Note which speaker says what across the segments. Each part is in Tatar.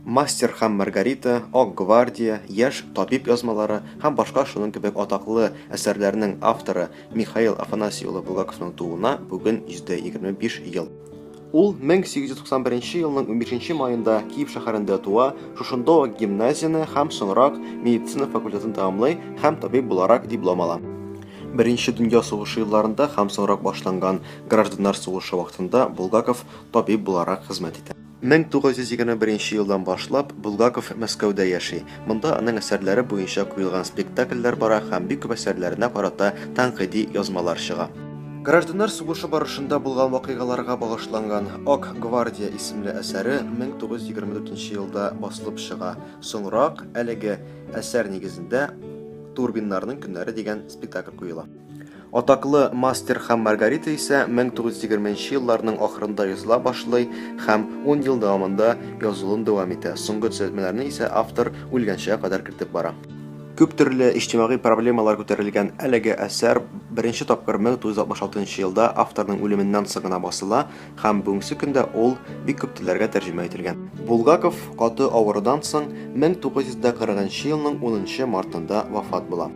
Speaker 1: Мастер һәм Маргарита, Ак гвардия, Яшь табиб язмалары һәм башка шуның кебек атаклы әсәрләрнең авторы Михаил Афанасий улы Булгаковның тууына бүген 125 ел. Ул 1891 елның 15 маенда Киев шәһәрендә туа, шушында ук гимназияны һәм соңрак медицина факультетын тәмамлый һәм табиб буларак диплом ала. Беренче дөнья сугышы елларында һәм соңрак башланган гражданнар сугышы вакытында Булгаков табиб буларак хезмәт итә. 1921 елдан башлап Булгаков Мәскәүдә яши. Монда аның әсәрләре буенча куелган спектакльләр бара һәм бик күп әсәрләренә карата тәнкыйди язмалар чыга. Гражданнар сугышы барышында булган вакыйгаларга багышланган Ак гвардия исемле әсәре 1924 елда басылып чыга. Соңрак әлеге әсәр нигезендә Турбиннарның көннәре дигән спектакль куела. Атаклы Мастер һәм Маргарита исә 1920 елларның ахырында языла башлый һәм 10 ел дәвамында язылуын дәвам итә. Соңгы төзәтмәләрне исә автор үлгәнчә кадәр кертеп бара. Күп төрле иҗтимагый проблемалар күтәрелгән әлеге әсәр беренче тапкыр 1966 елда авторның үлеменнән соң гына басыла һәм бүгенге көндә ул бик күп телләргә тәрҗемә ителгән. Булгаков каты авырудан соң 1940 елның 10 мартында вафат була.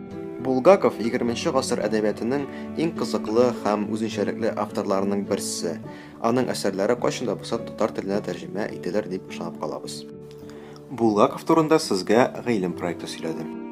Speaker 1: Булгаков 20 гасыр әдәбиятының иң кызыклы һәм үзенчәлекле авторларының берсе. Аның әсәрләре кайчан да булса татар теленә тәрҗемә ителер дип ышанып калабыз. Булгаков турында сезгә гыйлем проекты сөйләдем.